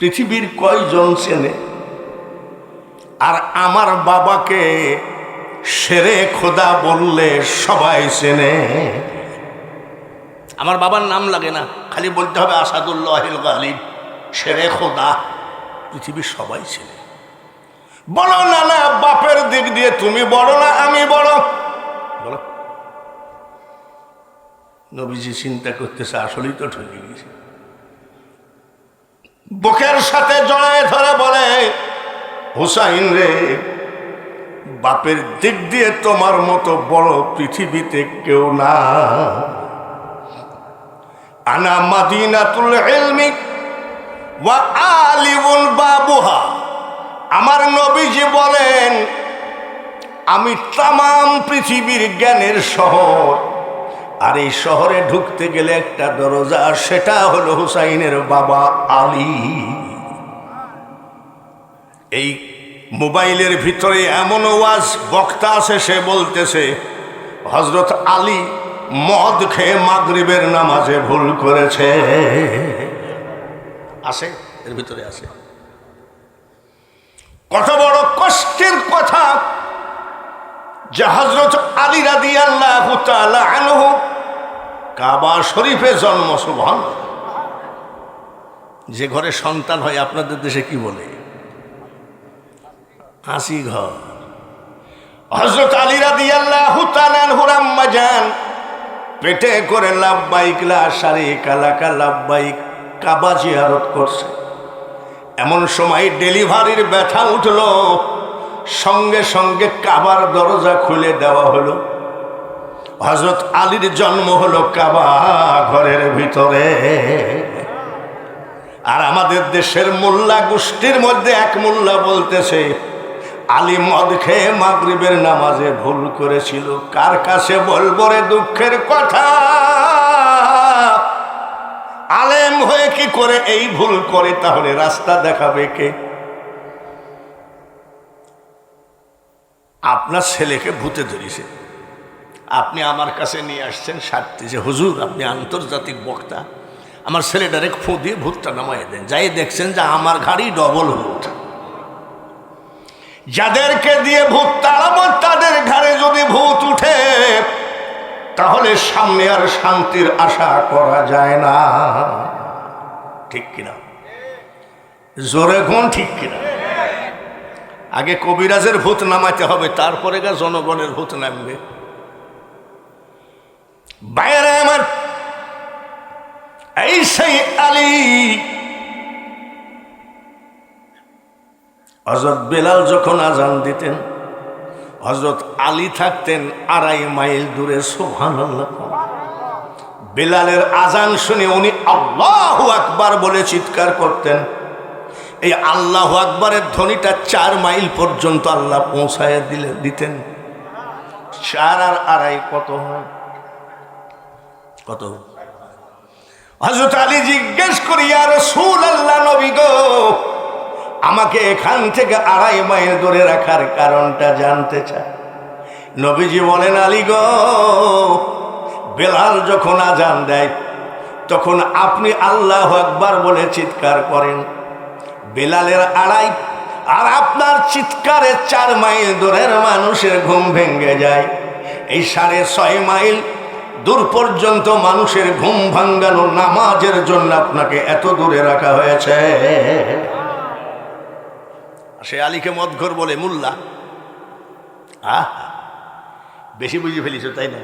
পৃথিবীর কয়জন চেনে? আর আমার বাবাকে শেরে খোদা বললে সবাই চেনে। আমার বাবার নাম লাগে না, খালি বলতে হবে আসাদুল্লাহিল গালিব, শেরে খোদা, পৃথিবীর সবাই চেনে। বলো না না বাপের দিক দিয়ে তুমি বড় না আমি বড়? বলো। নবীজি চিন্তা করতেছে আসলেই তো ঠকে গেছে। বুকের সাথে জড়ায় ধরে বলে, হুসাইন রে, বাপের দিক দিয়ে তোমার মতো বড় পৃথিবীতে কেউ না। আনা মাদিনাতুল ইলমি ওয়া আলিমুল বাবুহা। আমার নবীজি বলেন আমি তামাম পৃথিবীর জ্ঞানের শহর, আর এই শহরে ঢুকতে গেলে একটা দরজা, সেটা হলো হুসাইনের বাবা আলী। এই মোবাইলের ভিতরে এমন ওয়াজ বক্তা আছে, সে বলতেছে হযরত আলী মদ খেয়ে মাগরিবের নামাজে ভুল করেছে। আছে, এর ভিতরে আছে। কত বড় কষ্টের কথা যে হযরত আলী রাদিয়াল্লাহু তাআলা আনহু কাবা শরীফে জন্ম। সুবহানাল্লাহ। যে ঘরে সন্তান হয় আপনাদের দেশে কি বলে? হাসি ঘর। হযরত আলী রাদিয়াল্লাহু তাআলা আনহুর আম্মা জান পেটে করে লাব্বাইক লা শারীকা লাকা লাব্বাইক কাবা জিয়ারত করছে। এমন সময় ডেলিভারির ব্যথা উঠলো, সঙ্গে সঙ্গে কাবার দরজা খুলে দেওয়া হলো। হযরত আলীর জন্ম হলো কাবা ঘরের ভিতরে। আর আমাদের দেশের মোল্লা গোষ্ঠীর মধ্যে এক মোল্লা বলতেছে আলী মদ খেয়ে মাগরিবের নামাজে ভুল করেছিল। কার কাছে বলবো রে দুঃখের কথা? আলেম হয়ে কি করে এই ভুল করে? তাহলে রাস্তা দেখাবে কে? আপনার ছেলেকে ভূতে ধরেছে, আপনি আমার কাছে নিয়ে আসছেন সাথে যে হুজুর আপনি আন্তর্জাতিক বক্তা, আমার ছেলেটারে ফু দিয়ে ভূতটা নামাই দেন। যাই দেখছেন যে আমার ঘাড়ি ডবল ভূত। যাদেরকে দিয়ে ভূত তাড়াবো তাদের ঘাড়ে যদি ভূত উঠে তাহলে সামনে আর শান্তির আশা করা যায় না। ঠিক কিনা? জোরে কোন ঠিক কিনা? আগে কবিরাজের ভূত নামাইতে হবে, তারপরে গা জনগণের ভূত নামবে। বাইরে আমার এই সেই আলী। হযরত বেলাল যখন আজান দিতেন, হযরত আলী থাকতেন 2.5 মাইল দূরে। সুবহানাল্লাহ। বেলালের আজান শুনে উনি আল্লাহু আকবার বলে চিৎকার করতেন। এই আল্লাহু আকবারের ধ্বনিটা 4 মাইল পর্যন্ত আল্লাহ পৌঁছায় দিতেন। 4 আর 2.5 কত হয়? কত? হযরত আলী জিজ্ঞেস করি, ইয়া রাসূলুল্লাহ, নবী গো, আমাকে এখান থেকে 2.5 মাইল দূরে রাখার কারণটা জানতে চাই। নবীজি বলেন, আলী গো, বেলাল যখন আজান দেয় তখন আপনি আল্লাহু আকবার বলে চিৎকার করেন। বেলালের 2.5 আর আপনার চিৎকারে 4 মাইল দূরের মানুষের ঘুম ভেঙে যায়। এই 6.5 মাইল দূর পর্যন্ত মানুষের ঘুম ভাঙ্গানো নামাজের জন্য আপনাকে এত দূরে রাখা হয়েছে। সে আলীকে মদঘর বলে মোল্লা। বেশি বুঝে ফেলিস তাই না?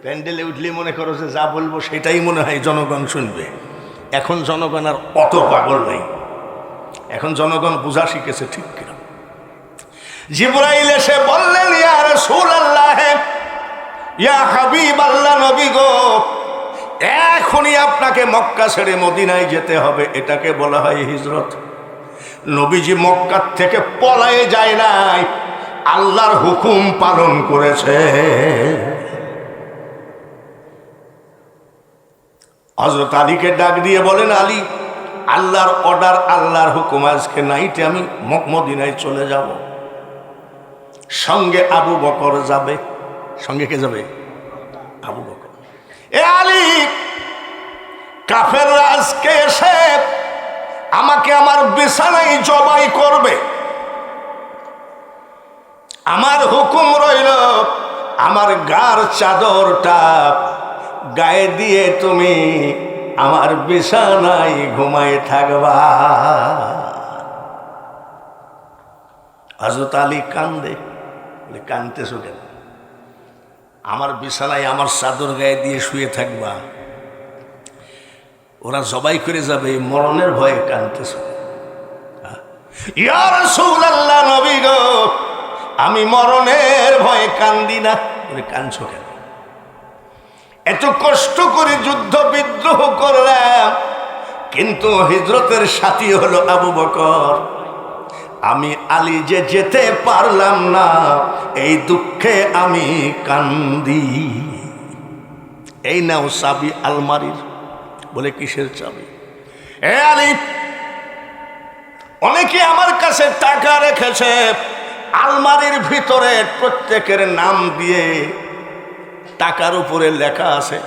প্যান্ডেলে উঠলে মনে করো যে যা বলবো সেটাই মনে হয় জনগণ শুনবে। এখন জনগণ আর অত পাগল নেই, এখন জনগণ বুঝা শিখেছে। ঠিক কিনা? জিবরাইল এসে বললেন, ইয়া রাসূলুল্লাহ, ইয়া হাবিবাল্লাহ, নবী গো, এখনই আপনাকে মক্কা ছেড়ে মদিনায় যেতে হবে। এটাকে বলা হয় হিজরত। নবীজি মক্কা থেকে পলায়ে যায় নাই, আল্লাহর হুকুম পালন করেছে। হযরত আলীকে ডাক দিয়ে বলেন, আলী, আল্লাহর অর্ডার, আল্লাহর হুকুম, আজকে নাইটে আমি মদিনায় চলে যাব। সঙ্গে আবু বকর যাবে। সঙ্গে কে যাবে? আবু বকর। এ আলী, কাফেররা আজকে এসে আমাকে আমার বিছানায় জবাই করবে, আমার হুকুম রইল আমার গার চাদরটা গায়ে দিয়ে তুমি আমার বিছানায় ঘুমায় থাকবা। হযরত আলী কান্দে, বলে কান্দতেছো কেন? আমার বিছানায় আমার চাদর গায়ে দিয়ে শুয়ে থাকবা, ওরা জবাই করে যাবে, মরণের ভয়ে কান্দতেছো। ইয়া রাসূলুল্লাহ, নবী গো, আমি মরণের ভয়ে কান্দি না। বলে কাঁদছো কেন? এত কষ্ট করে যুদ্ধ বিদ্রোহ করলাম, কিন্তু হিজরতের সাথী হলো আবু বকর, আমি আলী যে যেতে পারলাম না, এই দুঃখে আমি কান্দি। এই নাও চাবি আলমারির। বলে কিসের চাবি? এ আলী, অনেকে আমার কাছে টাকা রেখেছে, আলমারির ভিতরে প্রত্যেকের নাম দিয়ে টাকার উপরে লেখা আছে,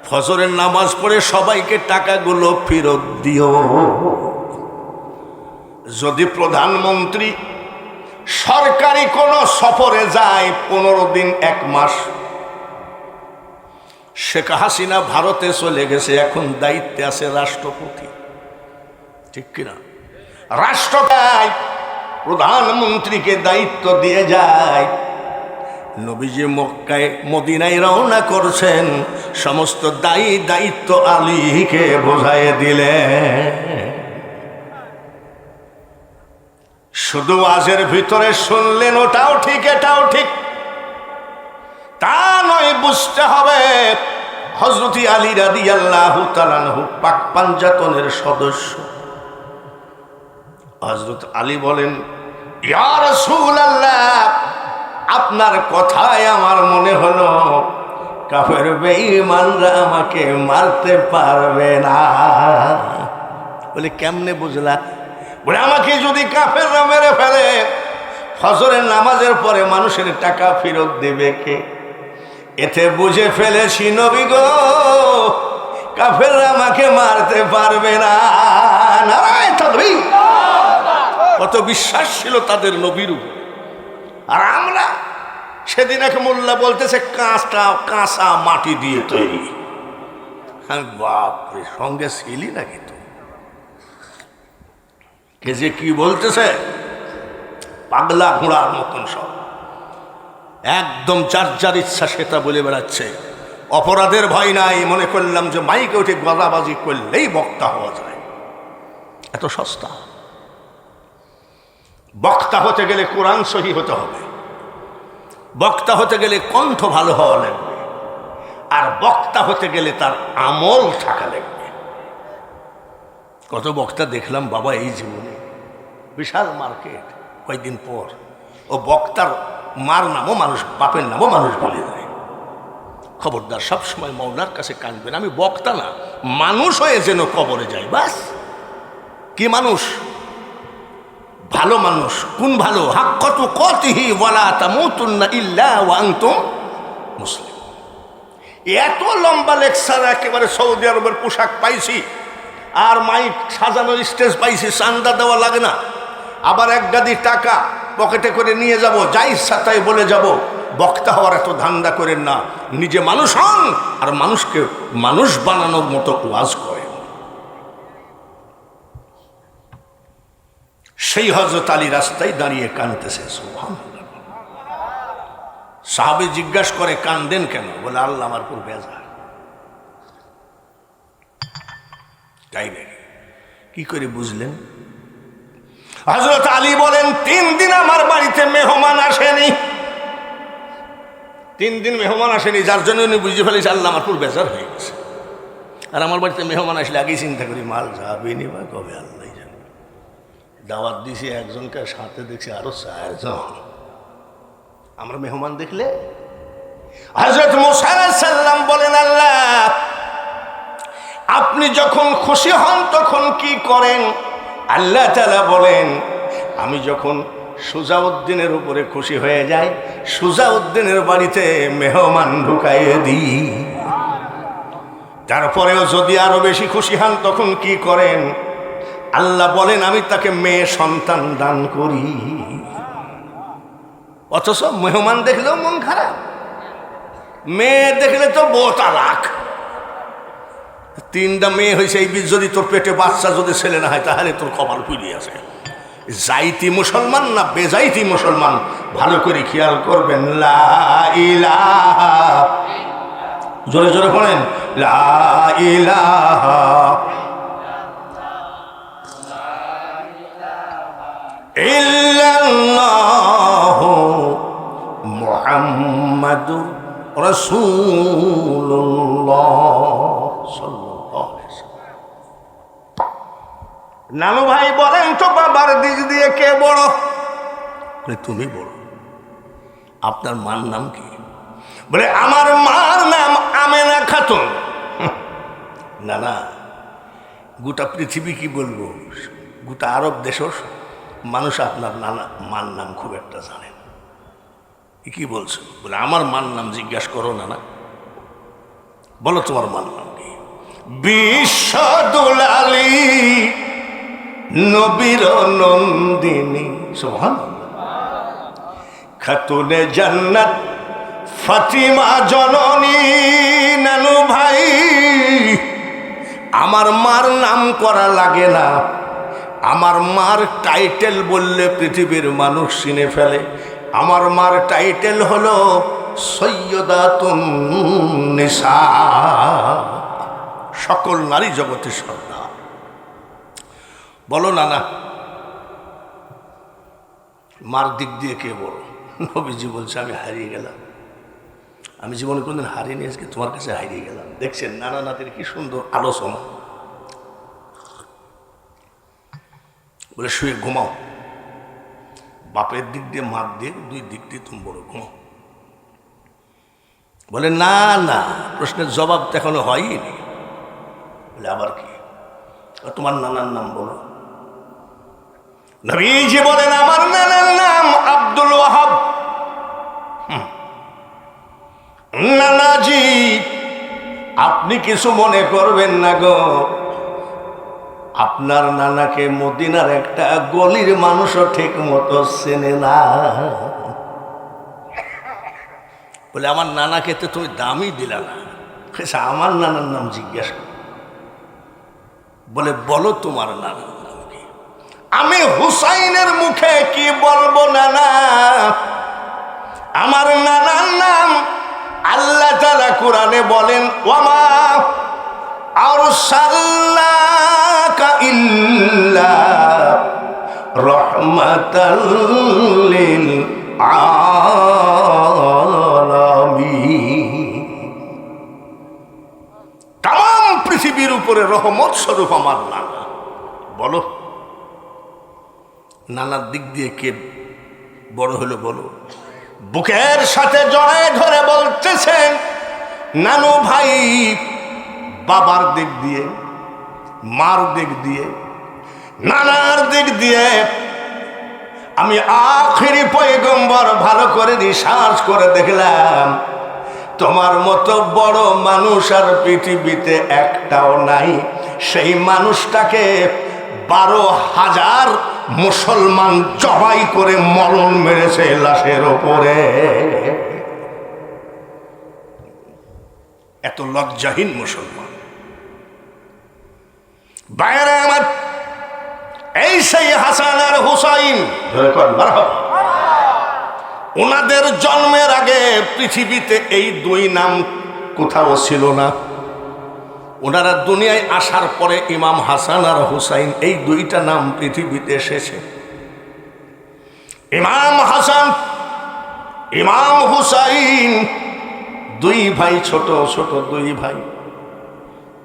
ফজরের নামাজ পড়ে সবাইকে টাকাগুলো ফেরত দিও। যদি প্রধানমন্ত্রী সরকারি কোনো সফরে যায় 15 দিন 1 মাস, শেখ হাসিনা ভারতে চলে গেছে, এখন দায়িত্বে আছে রাষ্ট্রপতি, ঠিক কিনা? রাষ্ট্রপতি প্রধানমন্ত্রীকে দায়িত্ব দিয়ে যায়। নবীজি মক্কায় মদিনায় রওনা করছেন, সমস্ত দায়িত্ব আলীকে বোঝায় দিলেন। শুধু ওয়াজের ভিতরে শুনলেন ওটাও ঠিক এটাও ঠিক, তা নয়, বুঝতে হবে হযরত আলী রাদিয়াল্লাহু তাআলা আনহু পাক পাঞ্জাতনের সদস্য। হযরত আলী বলেন, ইয়া রাসূলুল্লাহ, আপনার কথায় আমার মনে হলো কাফের বেঈমানরা আমাকে মারতে পারবে না। বলে কেমনে বুঝলা? বলে আমাকে যদি কাফেররা মেরে ফেলে, ফজরের নামাজের পরে মানুষের টাকা ফেরত দেবে কে? এতে বুঝে ফেলেছি নবী গো, কাফেররা আমাকে মারতে পারবে না। নারায়ে তাকবীর! কত বিশ্বাস ছিল তাদের নবীর উপর। আর আমরা সেদিন এক মোল্লা বলতেছে কাঁচা মাটি দিয়ে তৈরি। বাপরে, সঙ্গে ছিলি নাকি তো? কে যে কি বলতেছে, পাগলা ঘোড়ার মতন সব, একদম যার ইচ্ছা সেটা বলে বেড়াচ্ছে। অপরাধের ভয় নাই, মনে করলাম যে মাইকে উঠে গলাবাজি করলেই বক্তা হওয়া যায়, এত সস্তা। বক্তা হতে গেলে কোরআন সহি হতে হবে, বক্তা হতে গেলে কণ্ঠ ভালো হওয়া লাগবে, আর বক্তা হতে গেলে তার আমল থাকা লাগবে। কত বক্তা দেখলাম বাবা এই জীবনে, বিশাল মার্কেট, কয়েকদিন পর ও বক্তার মার নামও মানুষ, বাপের নামও মানুষ বলে যায়। খবরদার, সবসময় মওলার কাছে কাঁদবেন, আমি বক্তা না, মানুষ হয়ে যেন কবরে যাই। বাস, কি মানুষ? ভালো মানুষ। কোন ভালো? হাক্কাতু কাতিহি ওয়ালা তামুতুন্না ইল্লা ওয়া আনতুম মুসলিম। এত লম্বা লেকচার, একেবারে সৌদি আরবের পোশাক পাইছি, আর মাইক সাজানোর স্টেজ পাইছি, চান্দা দেওয়া লাগে না, আবার এক গাদি টাকা পকেটে করে নিয়ে যাব, যাই ইচ্ছা তাই বলে যাব। বক্তা হওয়ার এত ধান্দা করেন না, নিজে মানুষ হন আর মানুষকে মানুষ বানানোর মতো ওয়াজ করেন। সেই হযরত আলী রাস্তায় দাঁড়িয়ে কাঁদতেছে, সুবহানাল্লাহ। সাহাবী জিজ্ঞাসা করে, কাঁদেন কেন? বলে আল্লাহ আমার উপর বেজার। তাই নাকি? কি করে বুঝলেন? হযরত আলী বলেন, 3 দিন আমার বাড়িতে মেহমান আসেনি, 3 দিন মেহমান আসেনি, যার জন্য উনি বুঝে ফেলেছে আল্লাহ আমার উপর বেজার হয়ে গেছে। আর আমার বাড়িতে মেহমান আসলে আগেই চিন্তা করি, মাল যাবে নি বা কবে, আল্লাহ জানে। দাওয়াত দিয়েছি একজনকে, সাথে দেখছি আরো 4 জন। আমরা মেহমান দেখলে, হযরত মুসা আলাইহিস সালাম বলেন, আল্লাহ আপনি যখন খুশি হন তখন কি করেন? আল্লাহ তাআলা বলেন, আমি যখন সুজাউদ্দিনের উপরে খুশি হয়ে যাই, সুজাউদ্দিনের বাড়িতে মেহমান ঢুকাইয়ে দিই। তারপরেও যদি আরো বেশি খুশি হন তখন কি করেন? আল্লাহ বলেন আমি তাকে মেয়ে সন্তান দান করি, অথচ মেহমান দেখলেও মন খারাপ, মেয়ে দেখলে তো বউ তালাক। 3টা মেয়ে হয়েছে, এই বীজ যদি তোর পেটে বাচ্চা যদি ছেলে না হয় তাহলে তোর কপাল পুড়িয়ে আছে। যাইতি মুসলমান না বেজাইতি মুসলমান, ভালো করে খেয়াল করবেন। লা ইলাহা, জোরে জোরে পড়েন, লা ইলাহা ইল্লাল্লাহু মুহাম্মাদুর রাসূলুল্লাহ সাল্লাল্লাহু আলাইহি ওয়াসাল্লাম। নানু ভাই বলেন তো বাবার দিক দিয়ে কে বড়? তুমি বড়। আপনার মার নাম কি? বলে আমার মার নাম আমেনা খাতুন। না না, গোটা পৃথিবী কি বলবো, গোটা আরব দেশও মানুষ আপনার নানা মার নাম খুব একটা জানেন। কি বলছো? বলে আমার মার নাম জিজ্ঞাসা করো না, না বলো তোমার মার নাম কি? বিশ্বদুলালী নবীর নন্দিনী সুবহানাল্লাহ, খাতুনে জান্নাত ফাতিমা জননী। নানু ভাই, আমার মার নাম করা লাগে না, আমার মার টাইটেল বললে পৃথিবীর মানুষ চিনে ফেলে। আমার মার টাইটেল হলো সৈয়দাতুন নিসা, সকল নারী জগতের সর্দার। বলো না না, মার দিক দিয়ে কে বড়? নবীজি বলছে আমি হারিয়ে গেলাম, আমি জীবনে কোনদিন হারিয়ে আজকে তোমার কাছে হারিয়ে গেলাম। দেখছেন নানা নাতির কি সুন্দর আলোচনা। বলে শুয়ে ঘুমাও, বাপের দিক দিয়ে মার দিক দুই দিক দিয়ে তুমি বড়, ঘুমাও। বলে না না, প্রশ্নের জবাব তো এখনো হয়নি। বলে আবার কি? তোমার নানার নাম বলো। নবীজি বলেন আমার নানার নাম আব্দুল ওয়াহাব। নানাজি আপনি কিছু মনে করবেন না গো, আপনার নানাকে মদিনার একটা গলির মানুষও ঠিক মতো চেনে না। বলে আমার নানাকে তো তুমি দামই দিলা না, আমার নানার নাম জিজ্ঞাসা করো। বলে বলো তোমার নানার নাম কি? আমি হুসাইনের মুখে কি বলবো নানা? আমার নানার নাম আল্লাহ তাআলা কোরআনে বলেন ওয়ামা আরসালনাকা ইল্লা রাহমাতাল লিল আলামিন। তাম পৃথিবীর উপরে রহমত স্বরূপ আমার নানা। বলো নানার দিক দিয়ে কে বড় হলো বলো? বুকের সাথে জড়ায় ধরে বলতেছেন নানু ভাই, বাবার দিক দিয়ে, মার দিক দিয়ে, নানার দিক দিয়ে আমি আখিরি পয়গম্বর ভালো করে রিসার্চ করে দেখলাম, তোমার মতো বড় মানুষ আর পৃথিবীতে একটাও নাই। সেই মানুষটাকে 12,000 মুসলমান জবাই করে মরণ মেরেছে লাশের ওপরে। এত লজ্জাহীন মুসলমান। বাইরে আমার এই সেই হাসান আর হুসাইন, ওনাদের জন্মের আগে পৃথিবীতে এই দুই নাম কোথাও ছিল না। ওনারা দুনিয়ায় আসার পরে ইমাম হাসান আর হুসাইন এই দুইটা নাম পৃথিবীতে এসেছে। ইমাম হাসান ইমাম হুসাইন দুই ভাই, ছোট ছোট দুই ভাই,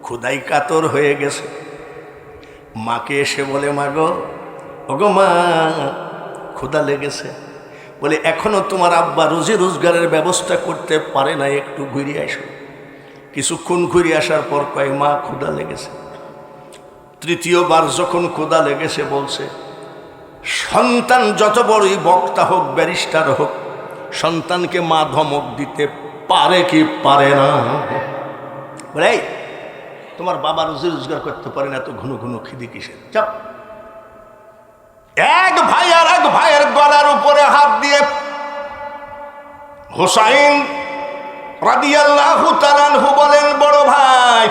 ক্ষুধায় কাতর হয়ে গেছে। মাকে এসে বলে মা গো, ওগো মা ক্ষুধা লেগেছে। বলে এখনো তোমার আব্বা রুজি রোজগারের ব্যবস্থা করতে পারে না, একটু ঘুরে আসো। কিছুক্ষণ ঘুরে আসার পর কয় মা ক্ষুধা লেগেছে। তৃতীয়বার যখন ক্ষুধা লেগেছে বলছে, সন্তান যত বড়ই বক্তা হোক, ব্যারিস্টার হোক, সন্তানকে মা ধমক দিতে পারে কি পারে না? বলে তোমার বাবা রুজি রোজগার করতে পারে না, তো ঘন ঘন খিদি কিসের? চাপ ভাইয়ের গলার উপরে হাত দিয়ে হুসাইন রাদিয়াল্লাহু তাআলা আনহু বলেন, বড় ভাই,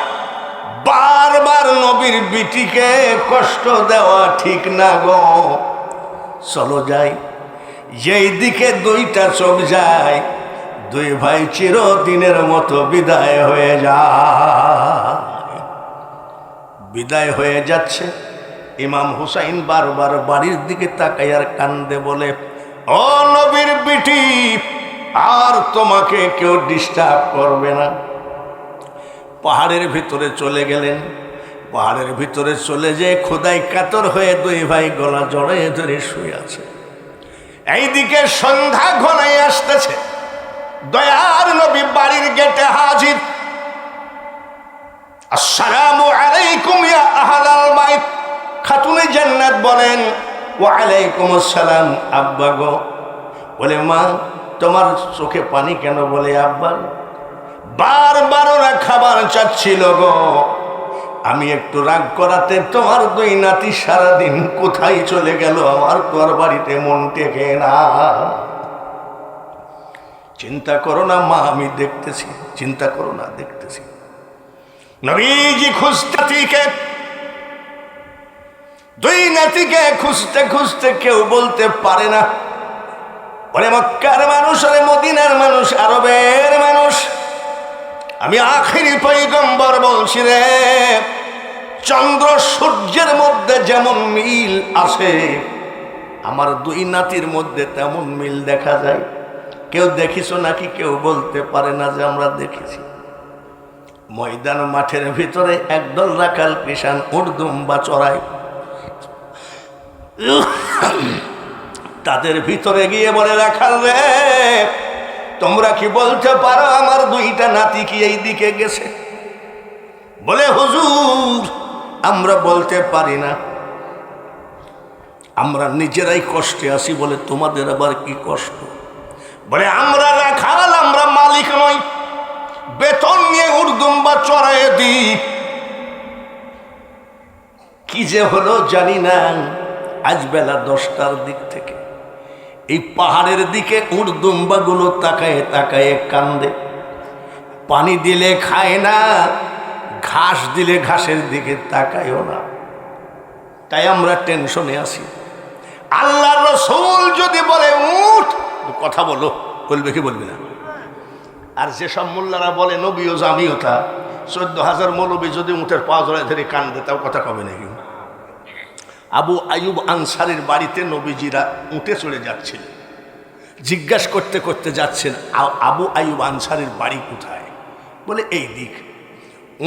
বারবার নবীর বিটিকে কষ্ট দেওয়া ঠিক না গো, চলো যাই। যেই দিকে দুইটা চোখ যায়, দুই ভাই চিরদিনের মতো বিদায় হয়ে যায়। বিদায় হয়ে যাচ্ছে, ইমাম হুসাইন বারবার বাড়ির দিকে তাকাইয়ার কান্দে বলে, ও নবীর বিটি, আর তোমাকে কেউ ডিস্টার্ব করবে না। পাহাড়ের ভিতরে চলে গেলেন। পাহাড়ের ভিতরে চলে যেয়ে খোদাই কাতর হয়ে দুই ভাই গলা জড়াইয়ে ধরে শুয়ে আছে। এইদিকে সন্ধ্যা ঘনাই আসতেছে, দয়ার নবী বাড়ির গেটে হাজির। আসসালামু আলাইকুম ইয়া আহলাল বাইত। খাতুনে জান্নাত বলেন, ওয়া আলাইকুম আসসালাম আব্বা গো। বলে, মা তোমার চোখে পানি কেন? বলে, আব্বা বারবার ওরা খাবার চাচ্ছিল গো, আমি একটু রাগ করাতে তোমার দুই নাতি সারাদিন কোথায় চলে গেল, আমার তো আর বাড়িতে মন টেকে না। চিন্তা করো না মা, আমি দেখতেছি, চিন্তা করো না, দেখতেছি। নবীজি খুঁজতে, দুই নাতিকে খুঁজতে খুঁজতে কেউ বলতে পারে না, বলে মক্কার মানুষ, আরে মদিনার মানুষ, আরবের মানুষ, আমি আখিরি পয়গম্বর বলছি রে, চন্দ্র সূর্যের মধ্যে যেমন মিল আছে, আমার দুই নাতির মধ্যে তেমন মিল দেখা যায়। কেউ দেখিছো নাকি? কেউ বলতে পারে না যে আমরা দেখেছি। ময়দান মাঠের ভিতরে একদল রাখাল কৃষাণ উর্দুম্বা চড়ায়, তাদের ভিতরে গিয়ে বলে, রাখাল রে, তোমরা কি বলতে পারো আমার দুইটা নাতি কি এই দিকে গেছে? বলে, হুজুর আমরা বলতে পারি না, আমরা নিজেরাই কষ্টে আছি। বলে, তোমাদের আবার কি কষ্ট? বলে, আমরা রাখাল, আমরা মালিক নই, বেতন নিয়ে উর্দুম্বা চড়াইয়ে দিই। কি যে হলো জানি না, আজ বেলা 10টার দিক থেকে এই পাহাড়ের দিকে উর্দুম্বাগুলো তাকায়ে তাকায়ে কান্দে। পানি দিলে খায় না, ঘাস দিলে ঘাসের দিকে তাকায়ও না। তাই আমরা টেনশনে আছি। আল্লাহর রাসূল যদি বলে উঠ, কথা বলো, বলবে কি বলবি না? আর যেসব মোল্লারা বলে নবী ও জামিয়তা, 14,000 মৌলবী যদি উঠের পা জড়ায় ধরে কান্দে, তাও কথা কবে নাকি? আবু আইয়ুব আনসারীর বাড়িতে নবীজিরা উঠে চড়ে যাচ্ছেন, জিজ্ঞাসা করতে করতে যাচ্ছেন, আবু আইয়ুব আনসারীর বাড়ি কোথায়? বলে, এই দিক।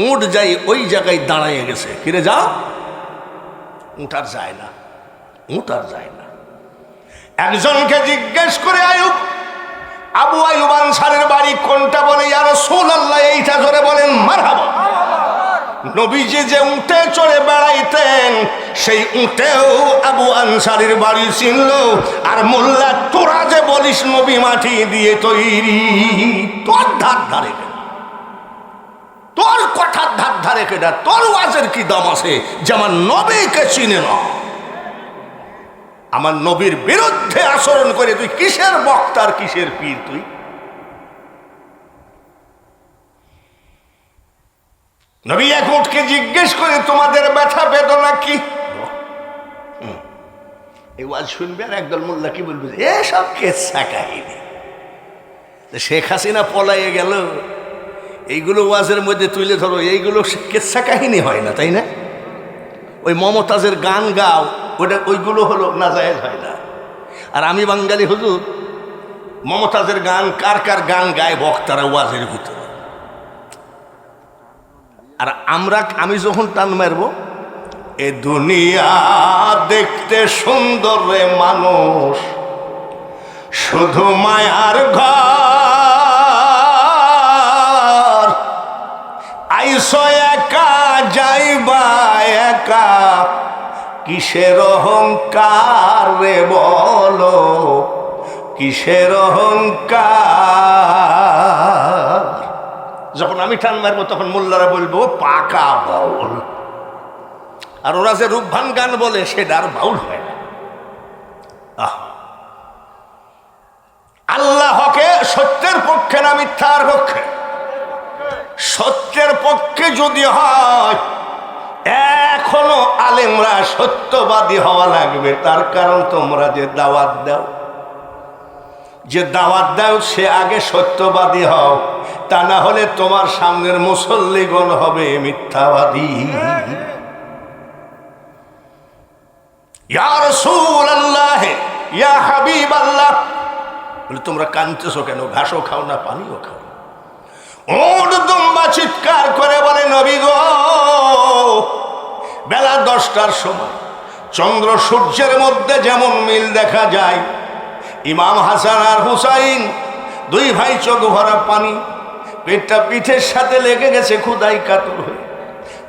উঠ যাই ওই জায়গায় দাঁড়াইয়ে গেছে, ফিরে যাও। উঠ আর যায় না, উঠ আর যায় না। একজনকে জিজ্ঞেস করে আবু আইয়ুব আনসারীর বাড়ি কোনটা? বলে, ইয়া রাসূলুল্লাহ এইটা। ধরে বলেন মারহাবা। নবীজি যে উঠে চড়ে বেড়াইতেন, সেই উঠেও আবু আনসারীর বাড়ি চিনল। আর মোল্লা তোরা যে বলিস নবী মাটি দিয়ে তৈরি, তোর ধার ধারে, তোর কথার ধার ধারে কেটা, তোর ওয়াজের কি দাম আছে যে আমার নবীকে চিনে না? আমার নবীর বিরুদ্ধে আচরণ করে তুই কিসের বক্তার, কিসের পীর তুই? নবী এক উঠকে জিজ্ঞেস করে, তোমাদের ব্যথা বেদনা কি? এই ওয়াজ শুনবে আর একদল মোল্লা কি বলবে, এসব কেচ্ছা কাহিনী, শেখ হাসিনা পলাইয়ে গেল, এইগুলো ওয়াজের মধ্যে তুলে ধরো, এইগুলো কেচ্ছা কাহিনী হয় না, তাই না? ওই মমতাজের গান গাও, ওইগুলো হলো নাজায়েজ হয় না। আর আমি বাঙালি হুজুর, মমতাজের গান কার কার গান গায় বক্তারা ওয়াজের ভিতরে। আর আমি যখন টান মারব, এ দুনিয়া দেখতে সুন্দর রে মানুষ, শুধু মায়ার ঘর, আইসো একা যাইবা একা, কিসের অহংকার রে বলো, কিসের অহংকার? যখন আমি টান মারবো তখন মোল্লারা বলবো পাকা বাউল। আর ওরা যে রূপভান গান বলে, সেটা আর বাউল হয় না। আল্লাহকে সত্যের পক্ষে না মিথ্যার পক্ষে? সত্যের পক্ষে যদি হয় এখনো আলেমরা সত্যবাদী হওয়া লাগবে। তার কারণ তোমরা যে দাওয়াত দাও সে আগে সত্যবাদী হও, তা না হলে তোমার সামনের মুসল্লিগণ হবে মিথ্যাবাদী। ইয়া রাসূলুল্লাহ, ইয়া হাবিবাল্লাহ, বলে তোমরা কাঁদতেছো কেন? ঘাসও খাও না, পানিও খাও। উট দুম্বা চিৎকার করে বলে, নবী গো, বেলা 10টার সময় চন্দ্র সূর্যের মধ্যে যেমন মিল দেখা যায়, ইমাম হাসান আর হুসাইন দুই ভাই চোখ ভরা পানি, পেটটা পিঠের সাথে লেগে গেছে, ক্ষুধায় কাতর হয়ে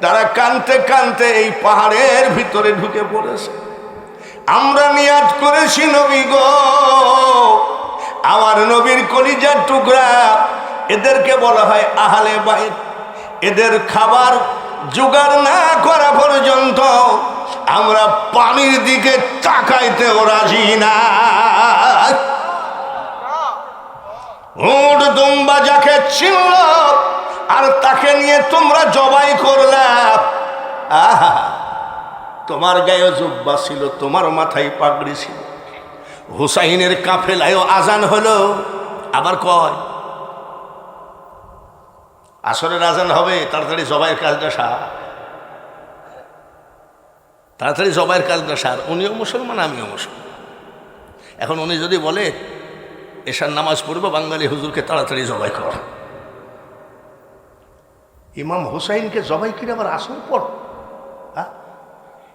তারা কাঁদতে কাঁদতে এই পাহাড়ের ভিতরে ঢুকে পড়েছে। আমরা নিয়াত করেছি, নবী গো, আমার নবীর কলিজার টুকরা, এদেরকে বলা হয় আহলে বাইত, এদের খাবার জোগাড় না করা পর্যন্ত আমরা পানির দিকে তাকাইতেও রাজি না। উট দুম্বা যাকে চিনল আর তাকে নিয়ে তোমরা জবাই করলা, আহা, তোমার গায়ে জুব্বা ছিল, তোমার মাথায় পাগড়ি ছিল। হুসাইনের কাফেলায়ও আজান হলো, আবার কয় আসরের আজান হবে, তাড়াতাড়ি জবাইয়ের কাজটা সার, তাড়াতাড়ি জবাইয়ের কাজটা সার। উনিও মুসলমান, আমিও মুসলমান। এখন উনি যদি বলে এশার নামাজ পড়বো, বাঙালি হুজুরকে তাড়াতাড়ি জবাই কর, ইমাম হুসাইনকে জবাই করে আবার আসর পর,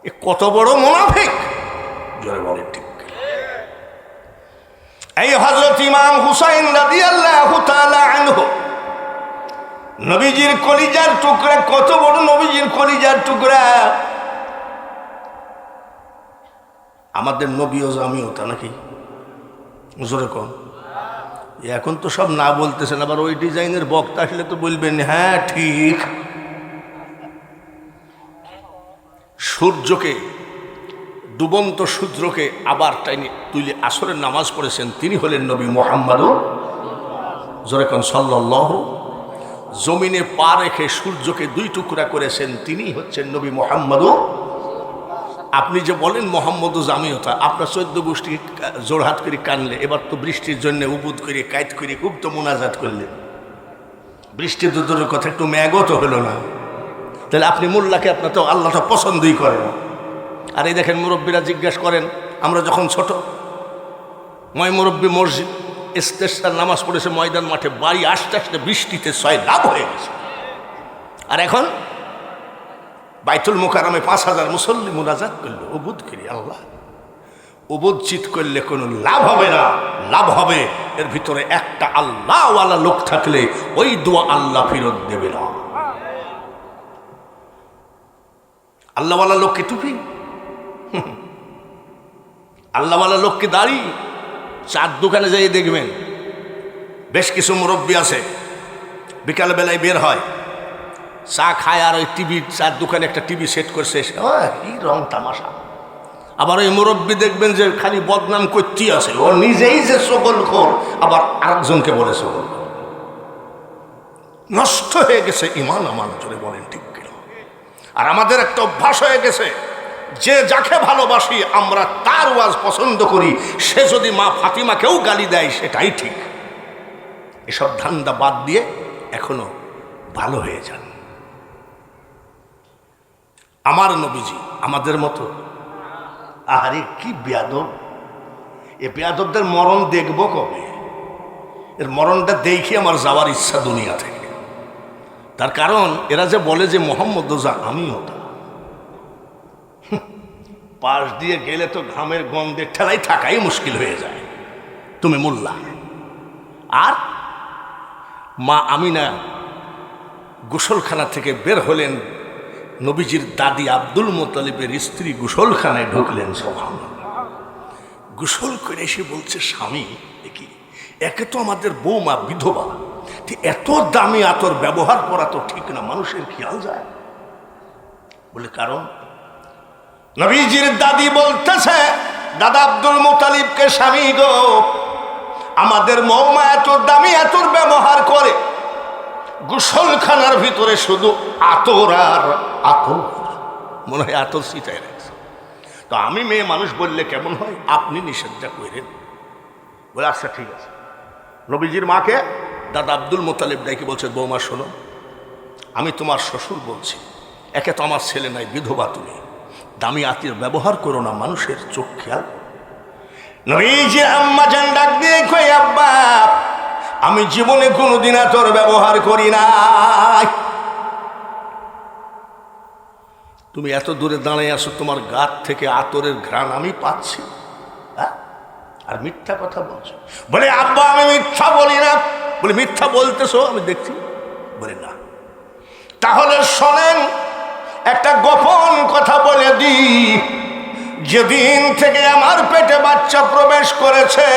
এ কত বড় মুনাফিক! জোরে বলেন ঠিক। এই হযরত ইমাম হুসাইন রাদিয়াল্লাহু তাআলা আনহু, নবীজির কলিজার টুকরা, কত বড় নবীজির কলিজার টুকরা। আমাদের নবীও আমিও তা নাকি? জোরে কম। এখন তো সব না বলতেছেন, আবার ওই ডিজাইনের বক্তা আসলে তো বলবেন হ্যাঁ ঠিক। সূর্যকে, ডুবন্ত সূর্যকে আবার টাইনি তুলে আসরের নামাজ পড়েছেন, তিনি হলেন নবী মুহাম্মদ, জোরে কোন সাল্লাল্লাহু। জমিনে পা রেখে সূর্যকে দুই টুকরা করেছেন, তিনি হচ্ছেন নবী মুহাম্মদ। আপনি যে বলেন মোহাম্মদ জামিয়তা, আপনার 14 গোষ্ঠী জোড়হাত করে কানলে, এবার তো বৃষ্টির জন্য উবুদ করে কায়েত করে খুব তো মোনাজাত করলেন, বৃষ্টির দুধের কথা একটু ম্যাগও তো হলো না, তাহলে আপনি মোল্লাকে আপনার তো আল্লাহটা পছন্দই করেন। আর এই দেখেন মুরব্বীরা জিজ্ঞাসা করেন, আমরা যখন ছোট, মুরব্বী মসজিদ ইস্তেসকার নামাজ পড়েছে ময়দান মাঠে, বাড়ি আসতে আসতে বৃষ্টিতে 6 লাভ হয়ে গেছে। আর এখন বাইতুল মুকাররমে 5000 মুসল্লি মুনাজাত করলো, উবুদ করি আল্লাহ। উবুদ চিত করলে কোনো লাভ হবে না, লাভ হবে এর ভিতরে একটা আল্লাহওয়ালা লোক থাকলে ওই দোয়া আল্লাহ ফেরত দেবে না। আল্লাহওয়ালা লোককে টুপি, আল্লাহওয়ালা লোককে দাড়ি। চার দোকানে যাই দেখবেন বেশ কিছু মুরব্বী আছে, বিকালবেলায় বের হয়, চা খায়, আর ওই টিভি, চার দোকানে একটা টিভি সেট করছে, কি রং তামাশা। আবার ওই মুরব্বী দেখবেন যে খালি বদনাম করতেই আছে, ও নিজেই যে সকলখোর, আবার আরেকজনকে বলে সকলখোর। নষ্ট হয়ে গেছে ইমান, আমার জোরে বলেন ঠিক কিনা? আর আমাদের একটা অভ্যাস হয়ে গেছে, যে যাকে ভালোবাসি আমরা তার ওয়াজ পছন্দ করি, সে যদি মা ফাতিমাকেও গালি দেয় সেটাই ঠিক। এসব ধান্দা বাদ দিয়ে এখনো ভালো হয়ে যান। আমার নবীজি আমাদের মতো, আহারে কি বেয়াদব! এ বেয়াদবদের মরণ দেখব কবে? এর মরণটা দেখি আমার যাওয়ার ইচ্ছা দুনিয়া থেকে। তার কারণ এরা যে বলে যে মোহাম্মদ আমিও তা, পাশ দিয়ে গেলে তো ঘামের গন্ধে ঠেলাই থাকাই মুশকিল হয়ে যায়। তুমি মোল্লা, আর মা আমিনা গোসলখানা থেকে বের হলেন, নবীজির দাদি আব্দুল মুত্তালিবের স্ত্রী গোসলখানায় ঢুকলেন। সুবহানাল্লাহ। গোসল করে এসে বলছে, স্বামী দেখি, একে তো আমাদের বৌমা বিধবা, এত দামি আতর ব্যবহার করা তো ঠিক না, মানুষের খেয়াল যায়। বলে কারণ? নবীজির দাদি বলতেছে, দাদা আব্দুল মুত্তালিবকে, স্বামী গো, আমাদের মৌমা এত দামি আতর ব্যবহার করে, গোসলখানার ভিতরে শুধু আতর আর আতর, মনে হয় আতর ছিটাই রাখছে। তো আমি মেয়ে মানুষ বললে কেমন হয়, আপনি নিষেধটা করেন। বলে আচ্ছা ঠিক আছে। নবীজির মাকে দাদা আব্দুল মোতালেব ডাইকে বলছে, বৌমা শোনো, আমি তোমার শ্বশুর বলছি, একে তো আমার ছেলে নাই, বিধবা তুমি, দামি আতির ব্যবহার করো না, মানুষের চোখ খেয়াল। নবীজি আম্মা জান ডাক দিয়ে কই, আব্বা আমি জীবনে কোনোদিন আতর ব্যবহার করি নাই। তুমি এত দূরে দাঁড়িয়ে আসো, তোমার গাত থেকে আতরের ঘ্রাণ আমি পাচ্ছি, হ্যাঁ? আর মিথ্যা কথা বলছো। বলে আব্বা আমি মিথ্যা বলি না। বলে মিথ্যা বলতেছো আমি দেখছি। বলে না। তাহলে শোনেন, একটা গোপন কথা বলে দিই, যেদিন থেকে আমার পেটে বাচ্চা প্রবেশ করেছে,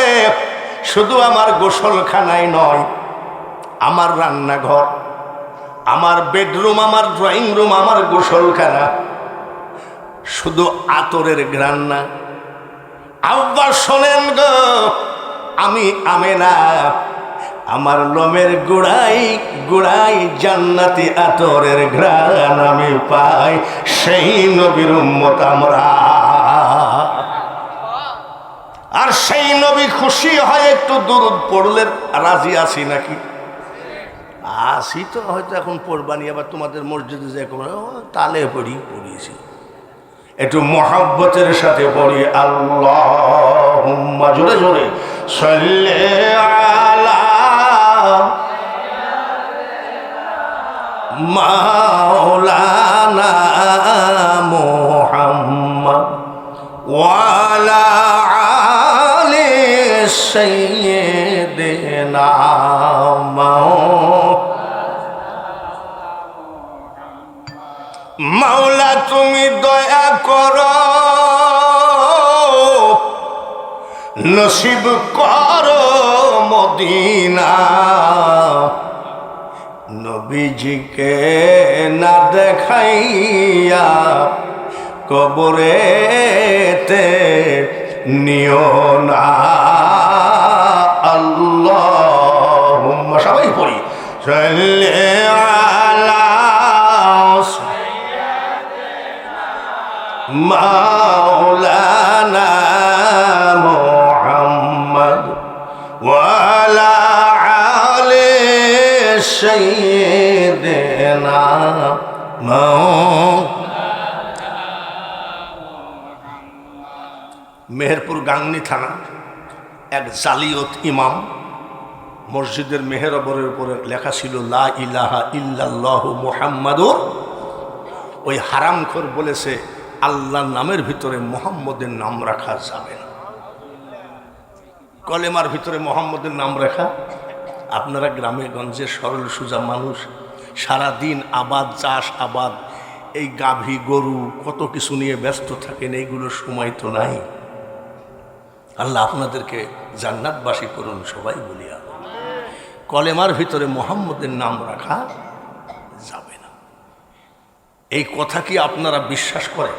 শুধু আমার গোসলখানায় নয়, আমার রান্নাঘর, আমার বেডরুম, আমার ড্রয়িং রুম, আমার গোসলখানা শুধু আতরের ঘ্রাণ না। আব্বা শোনেন গো, আমি আমেনা, আমার লোমের গোড়াই গোড়াই জান্নাতি আতরের ঘ্রাণ আমি পাই, সেই নবীর উম্মত আমরা। আর সেই নবী খুশি হয় একটু দুরূদ পড়লে রাজি আছি নাকি? আসি তো, হয়তো এখন পড়বানি, আবার তোমাদের মসজিদে যে তালে পড়িয়েছি, একটু মহব্বতের সাথে পড়ি। আল্লাহুম্মা, জোরে জোরে, সাল্লি আলা মাওলানা মুহাম্মদ ওয়া আলা আলি সাইয়্যিদিনা মাওলা, তুমি দয়া করো, নসিব করো মদিনা, নবীজিকে না দেখাইয়া কবরেতে নিও না। আল্লাহুম্মা, সবাই পড়ি, সাল্লি আলা মাওলানা মুহাম্মদ ওয়া আলা আলি সাইয়্যিদিনা মেহেরপুর গাংনী থানা এক জালিয়ত ইমাম, মসজিদের মেহরাবের উপরে লেখা ছিল লা ইলাহা ইল্লাল্লাহু মুহাম্মাদুর। ওই হারামখোর বলেছে আল্লাহর নামের ভিতরে মোহাম্মদের নাম রাখা যাবে না, কলেমার ভিতরে মোহাম্মদের নাম রাখা। আপনারা গ্রামে গঞ্জে সরল সোজা মানুষ, সারাদিন আবাদ, চাষ আবাদ, এই গাভী গরু কত কিছু নিয়ে ব্যস্ত থাকেন, এইগুলোর সময় তো নাই। আল্লাহ আপনাদেরকে জান্নাতবাসী করুন, সবাই বলিয়া। কলেমার ভিতরে মোহাম্মদের নাম রাখা যাবে না, এই কথা কি আপনারা বিশ্বাস করেন?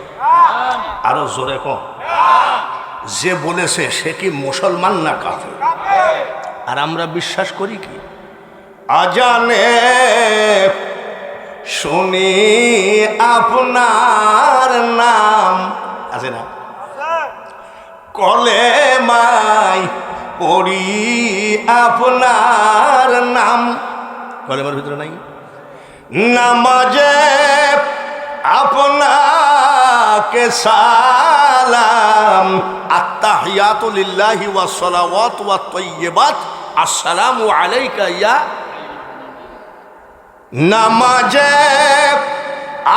আরো জোরে কম। যে বলেছে সে কি মুসলমান না কাফের? আর আমরা বিশ্বাস করি কি? আজানে শুনি আপনার নাম, আছে না? কলেমায় পড়ি আপনার নাম, কলেমার ভিতরে নাই? নামাজে আপনাকে সালাম, আত্তাহিয়াতু লিল্লাহি ওয়াস সালাওয়াতু ওয়াত তাইয়্যিবাত, আসসালামু আলাইকা ইয়া। নামাজে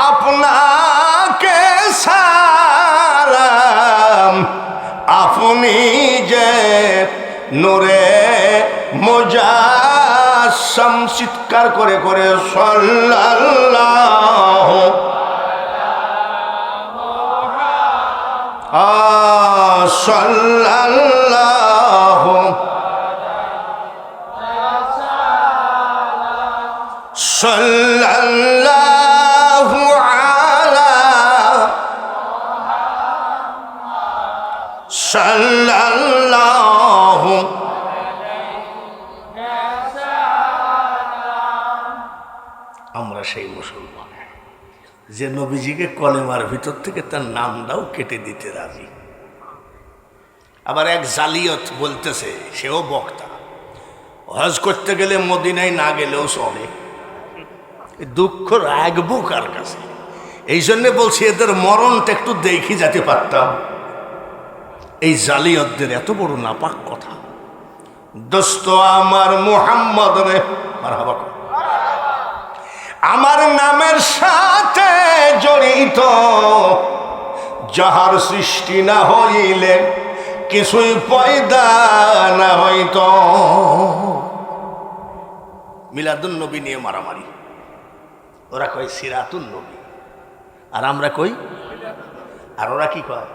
আপনাকে সালাম, আপনি যে নূরে মুজাসসাম, চিৎকার করে করে সাল্লাল্লাহু সাল্লাল্লাহু সাল্লাল্লাহু আলা সাল্লাল্লাহু সেই মুসলমান যে নবীজিকে কলেমার ভিতর থেকে তার নামটাও কেটে দিতে রাজি। আবার এক জালিয়ত বলতেছে, সেও বক্তা, হজ করতে গেলে মদিনায় না গেলেও চলে। দুঃখ রাখবো কার কাছে? এই জন্য বলছি এদের মরণটা একটু দেখি যেতে পারতাম। এই জালিয়তদের এত বড় নাপাক কথা। দোস্ত আমার মুহাম্মদ রে, মারহাবা, আমার নামের সাথে জড়িত, যাহার সৃষ্টি না হইলে কিছুই পয়দা না হইত। মিলাদুন নবী নিয়ে মারামারি। ওরা কয় সিরাতুন নবী, আর আমরা কই, আর ওরা কি কয়?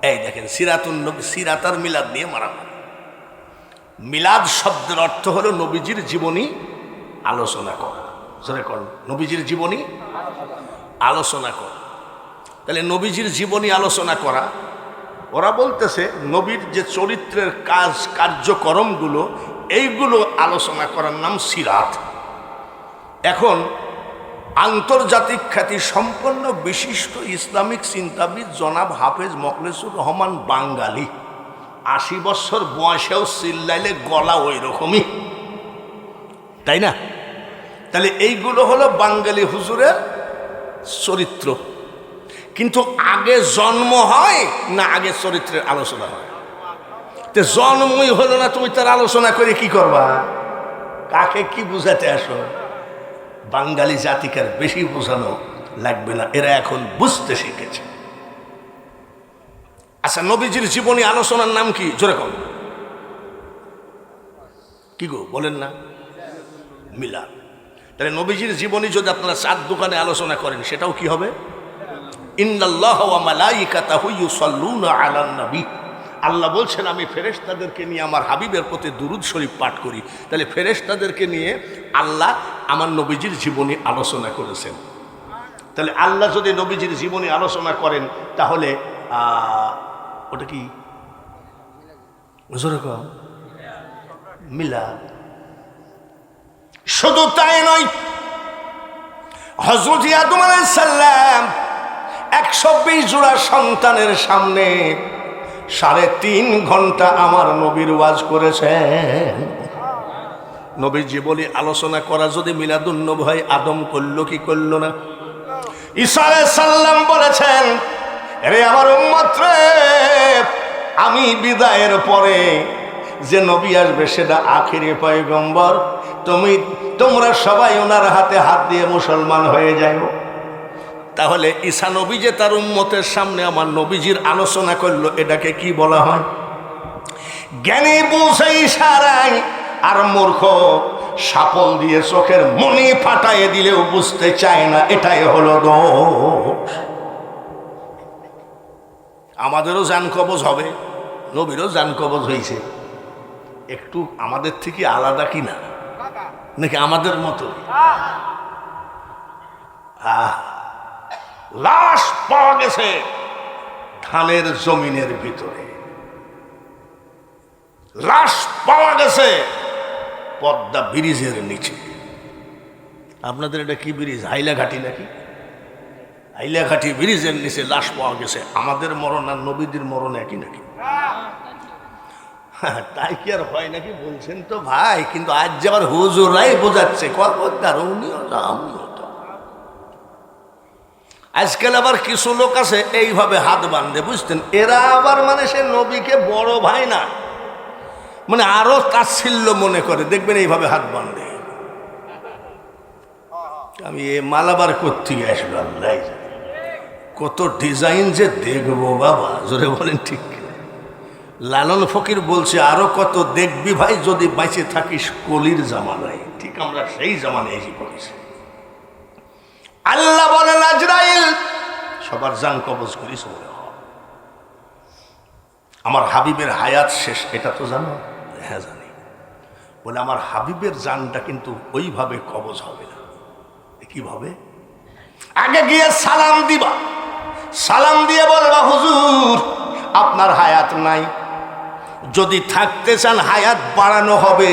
এই দেখেন, সিরাতুন নবী, সিরাত আর মিলাদ নিয়ে মারামারি। মিলাদ শব্দের অর্থ হলো নবীজির জীবনী আলোচনা করা। জোরে কর, নবীজির জীবনী আলোচনা করা। তাহলে নবীজির জীবনী আলোচনা করা, ওরা বলতেছে নবীর যে চরিত্রের কাজ কার্যক্রমগুলো, এইগুলো আলোচনা করার নাম সিরাত। এখন আন্তর্জাতিক খ্যাতি সম্পন্ন বিশিষ্ট ইসলামিক চিন্তাবিদ জনাব হাফেজ মোখলেসুর রহমান বাঙ্গালী, ৮০ বছর বয়সেও চিল্লাইলে গলা ওই রকমই, তাই না? তাহলে এইগুলো হলো বাঙ্গালী হুজুরের চরিত্র। কিন্তু আগে জন্ম হয় না আগে চরিত্রের আলোচনা হয়? তো জন্মই হলো না, তুমি তার আলোচনা করে কি করবা? কাকে কি বুঝাতে আসো? বাঙালি জাতিকে আর বেশি বোঝানো লাগবে না, এরা এখন বুঝতে শিখেছে। আচ্ছা, নবীজির জীবনী আলোচনার নাম কি? জোরে কম, কি গো বলেন না? মিলাদ। তাহলে নবীজির জীবনী যদি আপনারা চার দোকানে আলোচনা করেন, সেটাও কি হবে? ইন্নাল্লাহ ওয়া মালাইকাতাহু ইউসাল্লুনা আলান নবী। আল্লাহ বলছেন, আমি ফেরেশতাদেরকে নিয়ে আমার হাবিবের প্রতি দুরূদ শরীফ পাঠ করি। তাহলে ফেরেশতাদেরকে নিয়ে আল্লাহ আমার নবীজির জীবনী আলোচনা করেছেন। তাহলে আল্লাহ যদি নবীজির জীবনী আলোচনা করেন, তাহলে ওটা কি? মিলাদ। শুধু তাই নয়, হযরত আদম আলাইহিস সালাম 120 জোড়া সন্তানের সামনে 3.5 ঘন্টা আমার নবীর ওয়াজ করেছেন। নবীর জীবনী আলোচনা করা যদি মিলাদুন নবী হয়, আদম করলো কি করলো না? ঈসা আলাইহিস সালাম বলেছেন, রে আমার উম্মত রে, আমি বিদায়ের পরে যে নবী আসবে সেটা আখিরি পয়গম্বর, তোমরা সবাই ওনার হাতে হাত দিয়ে মুসলমান হয়ে যাও। তাহলে ঈসা নবী যে তার উম্মতের সামনে আমার নবীজির আলোচনা করলো, এটাকে কি বলা হয়? জ্ঞানী বুঝে ইশারায়, আর মূর্খ সাপল দিয়ে চোখের মনি ফাটাইয়ে দিলেও বুঝতে চায় না, এটাই হলো দোষ। আমাদেরও জান কবজ হবে, নবীরও জান কবজ হয়েছে। একটু আমাদের থেকে আলাদা কি না? নাকি আমাদের মতো? লাশ পাওয়া গেছে ধানের জমিনের ভিতরে, লাশ পাওয়া গেছে পদ্মা ব্রিজের নিচে। আপনাদের এটা কি ব্রিজ? হাইলাঘাটি নাকি? হাইলাঘাটি ব্রিজের নিচে লাশ পাওয়া গেছে। আমাদের মরণ আর নবীদের মরণ একই নাকি? তাই কি আর হয় নাকি বলছেন তো ভাই? কিন্তু আজ যে আবার হুজুরাই বোঝাচ্ছে, কর্মদার উনিও না আমিও। আজকাল আবার কিছু লোক আছে এইভাবে হাত বাঁধে, বুঝতেন? এরা আবার মানে সে নবীকে বড় ভাই না, মানে আরো তাচ্ছিল্য মনে করে, দেখবেন এইভাবে হাত বাঁধে। আমি এ মালাবার করতে আসবো, আল্লাহ কত ডিজাইন যে দেখবো বাবা, জোরে বলেন ঠিক? লালন ফকির বলছে, আরো কত দেখবি ভাই যদি বেঁচে থাকিস কলির জামানায়। ঠিক আমরা সেই জামানায় এসে পড়েছি। আল্লাহ বলেন, আজরাইল সবার জান কবজ করিস। আমার হাবিবের হায়াত শেষ, এটা তো জানো? হ্যাঁ জানি। বলে আমার হাবিবের জানটা কিন্তু ওইভাবে কবজ হবে না। কিভাবে? আগে গিয়ে সালাম দিবা, সালাম দিয়ে বলবা, হুজুর আপনার হায়াত নাই, যদি থাকতে চান হায়াত বাড়ানো হবে,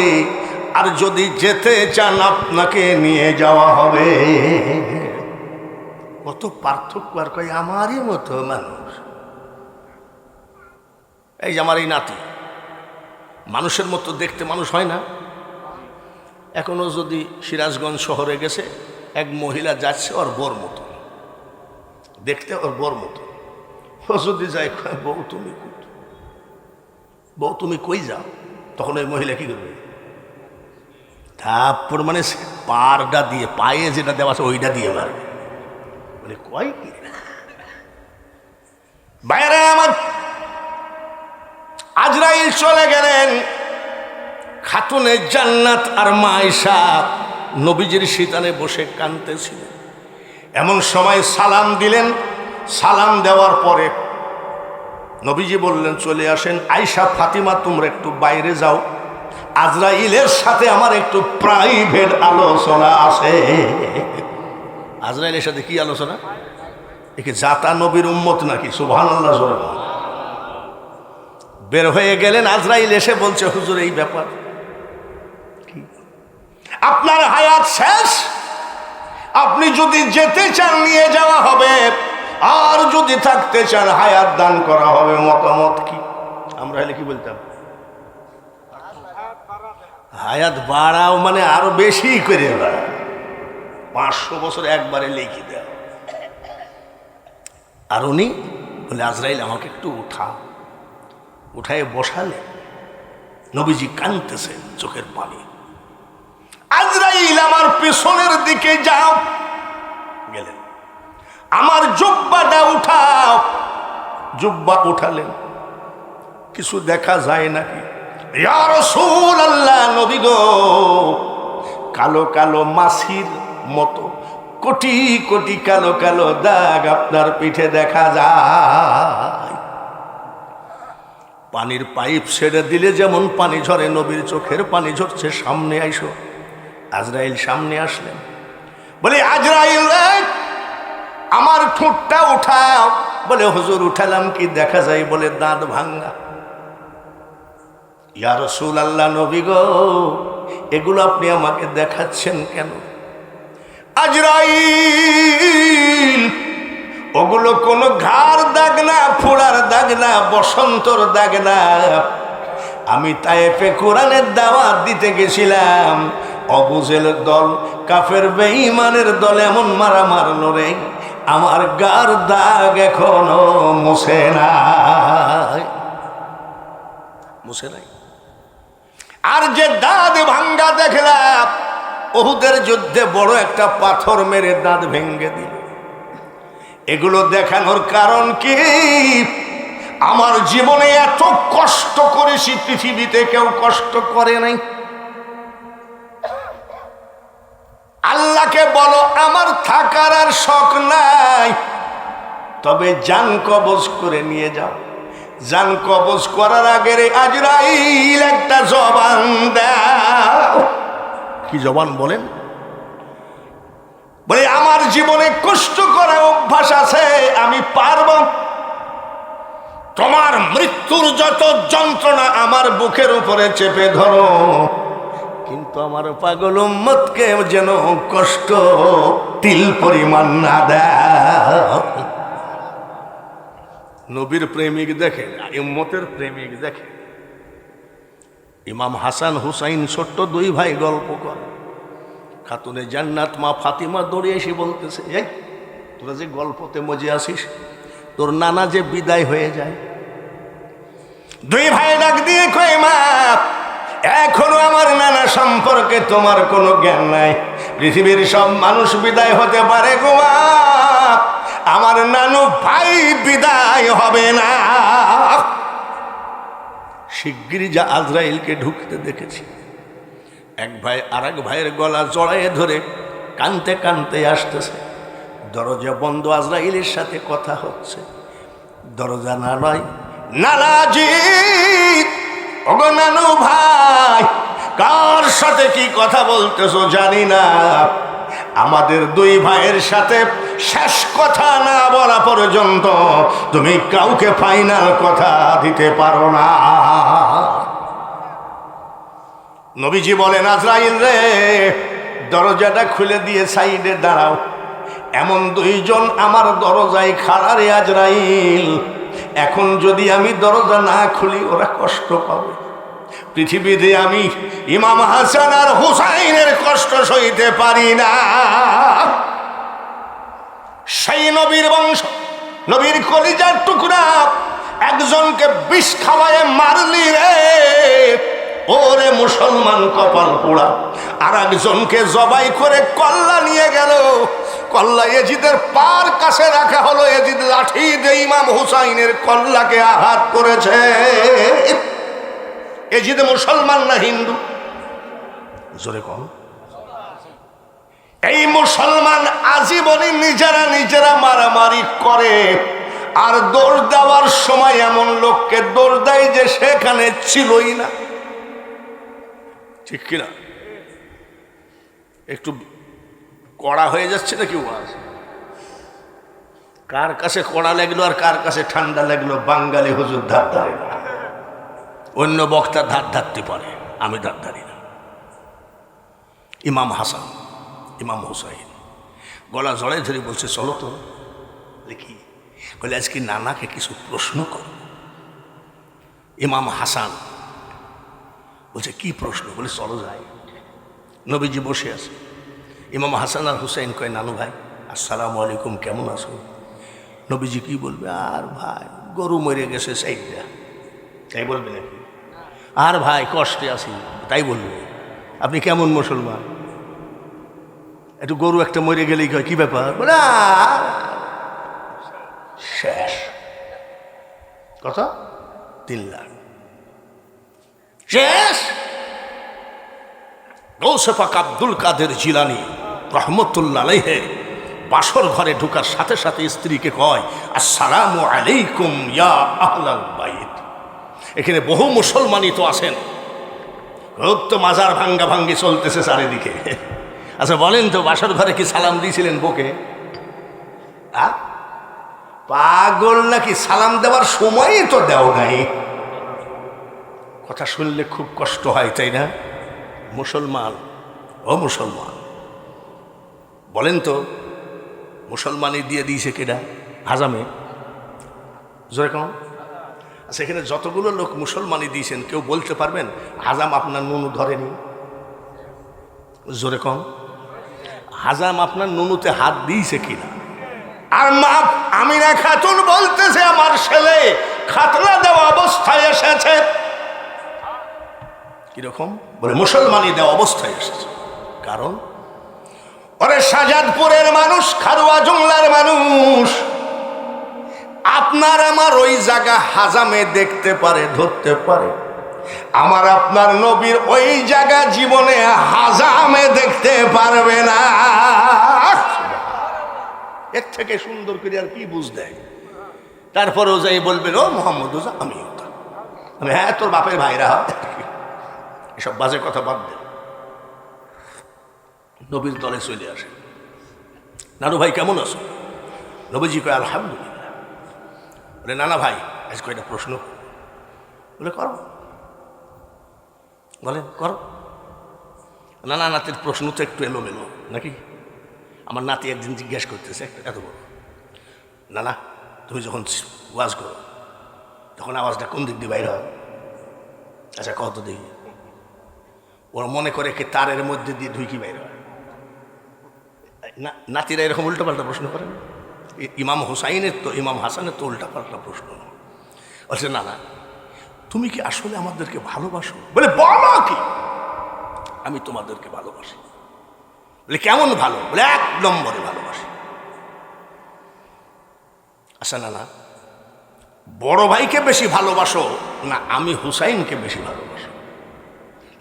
আর যদি যেতে চান আপনাকে নিয়ে যাওয়া হবে। কত পার্থক্য! আর কই আমারই মতো মানুষ। এই যে আমার এই নাতি, মানুষের মতো দেখতে মানুষ হয় না? এখনো যদি সিরাজগঞ্জ শহরে গেছে, এক মহিলা যাচ্ছে ওর বর মতো দেখতে, ওর বর মতো। ও যদি যায়, বউ তুমি বউ তুমি কই যাও, তখন ওই মহিলা কি করবে? তারপর মানে পারটা দিয়ে, পায়ে যেটা দেওয়া আছে ওইটা দিয়ে মারবে। মানে কয় কি বাইরে আমার আজরাইল চলে গেলেন। খাতুনে জান্নাত আর মা আয়েশা নবীজির সিতানে বসে কাঁদতেছিলেন। এমন সময় সালাম দিলেন। সালাম দেওয়ার পরে নবীজি বললেন, চলে আসেন। আয়েশা, ফাতিমা, তোমরা একটু বাইরে যাও, আজরাইলের সাথে আমার একটু প্রাইভেট আলোচনা আছে। আজরাইলের সাথে কি আলোচনা? একে জাতা নবীর উম্মত নাকি? সুবহানাল্লাহ। বের হয়ে গেলেন। আজরাইল এসে বলছে, হুজুর এই ব্যাপার, আপনার হায়াত শেষ, আপনি যদি যেতে চান নিয়ে যাওয়া হবে, আর যদি থাকতে চান হায়াত দান করা হবে। মতামত কি? আমরা হলে কি বলতাম? হায়াত বাড়াও, মানে আরো বেশি করে বাড়াও, 500 বছর একবারে লিখে দেও। আর উনি বলে, আজরাইল আমাকে একটু উঠায় বসালে। নবীজি কাঁদতেছেন, চোখের পানি। আজরাইল, আমার পেছনের দিকে যাও। গেলেন। আমার জুব্বাটা উঠাও। জুব্বা উঠালেন। কিছু দেখা যায় নাকি? ইয়া রাসূলুল্লাহ, নবী গো, কালো কালো মাছির মতো কোটি কোটি কালো কালো দাগ আপনার পিঠে দেখা যায়। পানির পাইপ ছেড়ে দিলে যেমন পানি ঝরে, নবীর চোখের পানি ঝরছে। সামনে আইসো। আজরাইল সামনে আসলেন। বলে, আজরাইল আমার ঠোঁটটা উঠাও। বলে, হুজুর উঠালাম, কি দেখা যায়? বলে, দাঁত ভাঙ্গা। ইয়া রাসূলুল্লাহ, নবী গো, এগুলো আপনি আমাকে দেখাচ্ছেন কেন? আজরাইল, ওগুলো কোনো ঘাড় দাগ না, ফোড়ার দাগ না, বসন্তর দাগ না। আমি তায়েফে কোরআনের দাওয়াত দিতে গেছিলাম, অবুজেল দল, কাফের বেঈমানের দল এমন মারা মারলো রে, আমার গার দাগ এখনো মুছে নাই। আর যে দাঁত ভাঙ্গা দেখলাম, উহুদের যুদ্ধে বড় একটা পাথর মেরে দাঁত ভেঙ্গে দিল। এগুলো দেখানোর কারণ কি? আমার জীবনে এত কষ্ট করেছি, পৃথিবীতে কেউ কষ্ট করে নাই। আল্লাহকে বলো, আমার থাকার আর শখ নাই, তবে জান কবজ করে নিয়ে যাও। জান কবজ করার আগে আজরাইল একটা জবান দাও। কি জবান বলেন? বলে, আমার জীবনে কষ্ট করা অভ্যাস আছে, আমি পারব। তোমার মৃত্যুর যত যন্ত্রণা আমার বুকের উপরে চেপে ধরো, কিন্তু আমার পাগল উম্মতকে যেন কষ্ট তিল পরিমাণ না দাও। নবীর প্রেমিক দেখে, উম্মতের প্রেমিক দেখে। ইমাম হাসান হুসাইন ছোট্ট দুই ভাই গল্প করে। খাতুনে জান্নাত মা ফাতিমা দৌড়ে এসে বলতেছে, এই তোরা যে গল্পতে মজে আসিস, তোর নানা যে বিদায় হয়ে যায়। দুই ভাই ডাক দিয়ে কয়, মা, এখনো আমার নানা সম্পর্কে তোমার কোনো জ্ঞান নাই। পৃথিবীর সব মানুষ বিদায় হতে পারে গো মা, আমার নানু ভাই বিদায় হবে না। শিগগিরই যা আজরাইলকে ঢুকতে দেখেছি। এক ভাই আর এক ভাইয়ের গলা জড়াইয়ে ধরে কানতে কানতে আসতেছে। দরজা বন্ধ, আজরাইলের সাথে কথা হচ্ছে। দরজা না নয়, নানাজি, ওগো নানু ভাই, কার সাথে কি কথা বলতেছো জানি না। আমাদের দুই ভাইয়ের সাথে শেষ কথা না বলা পর্যন্ত তুমি কাউকে ফাইনাল কথা দিতে পারো না। নবীজি বলেন, আজরাইল রে, দরজাটা খুলে দিয়ে সাইডে দাঁড়াও। এমন দুইজন আমার দরজায় খাড়া রে আজরাইল, এখন যদি আমি দরজা না খুলি ওরা কষ্ট পাবে। পৃথিবীতে আমি ইমাম হাসান আর হুসাইনের কষ্ট সইতে পারি না। সেই নবীর বংশ, নবীর কলিজার টুকরা, একজনকে বিষ খাওয়ায় মারলি রে, ওরে মুসলমান কপাল পোড়া। আর একজনকে জবাই করে কল্লা নিয়ে গেল, কল্লা এজিদের পার কাছে রাখা হলো, এজিদ লাঠি দিয়ে ইমাম হুসাইনের কল্লাকে আঘাত করেছে। এজিদ মুসলমান না হিন্দু? জোরে কম। এই মুসলমান আজীবনই নিজেরা মারামারি করে, আর দোষ দেওয়ার সময় এমন লোককে দোষ দেয় যে সেখানে ছিলই না। ঠিক কিনা? একটু কড়া হয়ে যাচ্ছে নাকি ওয়াজ? কার কাছে কড়া লাগলো আর কার কাছে ঠান্ডা লাগলো বাঙালি হুজুর ধার ধারে না, অন্য বক্তা ধার ধারতে পারে, আমি ধার ধারি না। ইমাম হাসান, ইমাম হুসাইন গলা জড়াই ধরে বলছে, চলো তো দেখি। বলে, আজকে নানাকে কিছু প্রশ্ন করো। ইমাম হাসান বলছে, কি প্রশ্ন? বলে, চলো যাই। নবীজি বসে আছে, ইমাম হাসান আর হুসাইন কয়, নানু ভাই আসসালামু আলাইকুম, কেমন আছো? নবীজি কি বলবে? আর ভাই গরু মরে গেছে সাইডটা, তাই বলবে নাকি? আর ভাই কষ্টে আছি, তাই বলবে? আপনি কেমন মুসলমান? একটু গরু একটা মরে গেলেই কয় কি ব্যাপার? বলে শেষ কথা, 3 লাখ শেষ। গৌসে পাক আব্দুল কাদের জিলানী রহমতুল্লাহ আলাইহি বাসর ঘরে ঢোকার সাথে সাথে স্ত্রীকে কয়, আসসালামু আলাইকুম ইয়া আহলাল বাইত। এখানে বহু মুসলমানই তো আছেন, খুব তো মাজার ভাঙ্গা ভাঙ্গি চলতেছে চারিদিকে। আচ্ছা বলেন তো, বাসর ঘরে কি সালাম দিয়েছিলেন বউকে? পাগল নাকি? সালাম দেওয়ার সময়ই তো দেও নাই। কথা শুনলে খুব কষ্ট হয়, তাই না? মুসলমান, ও মুসলমান, বলেন তো, মুসলমানই দিয়ে দিয়েছে কেডা? হাজামে, জোরে কম। আচ্ছা, এখানে যতগুলো লোক মুসলমানই দিয়েছেন, কেউ বলতে পারবেন হাজাম আপনার নুনু ধরেনি? জোরে কম। হাজাম আপনার নুনুতে হাত দিয়েছে কিনা? আর মা আমিনা খাতুন বলতেছে, আমার ছেলে খাতনা দেওয়া অবস্থায় এসেছে। কিরকম? বলে, মুসলমানই দেওয়া অবস্থায় এসেছে। কারণ ওরে শাহজাদপুরের মানুষ, খারুয়া জংলার মানুষ, আপনার আমার ওই জায়গা হাজামে দেখতে পারে, ধরতে পারে। আমার আপনার নবীর ওই জায়গা জীবনে হাজামে দেখতে পারবে না। এর থেকে সুন্দর করে আর কি বুঝ দেয়? তারপরেও যাই বলবেন, ও মোহাম্মদ আমি হ্যাঁ তোর বাপের ভাইরা, এসব বাজে কথা বাদ দেন। নবীর দলে চলে আসে, নানু ভাই কেমন আছো? নবীজি কয়, আলহামদুলিল্লাহ। বলে, নানা ভাই আজ কয়টা প্রশ্ন। বলে, করো। বলেন, করো। নানা নাতির প্রশ্ন তো একটু এলোমেলো নাকি? আমার নাতি একদিন জিজ্ঞাসা করতেছে, এত বড়, নানা তুমি যখন ওয়াজ করো তখন আওয়াজটা কোন দিক দিয়ে বাইর হয়? আচ্ছা কত দেখি। ওরা মনে করে কি তারের মধ্যে দিয়ে ঢুকি বাইর হয়? নাতিরা এরকম উল্টোপাল্টা প্রশ্ন করেন। ইমাম হুসাইনের তো, ইমাম হাসানের তো উল্টাপাল্টা প্রশ্ন। বলছে, না না তুমি কি আসলে আমাদেরকে ভালোবাসো? বলে, বলো কি? আমি তোমাদেরকে ভালোবাসি। বলে, কেমন ভালো? বলে, 1 নম্বরে ভালোবাসি। আচ্ছা না বড় ভাইকে বেশি ভালোবাসো না আমি হুসাইনকে বেশি ভালোবাসো?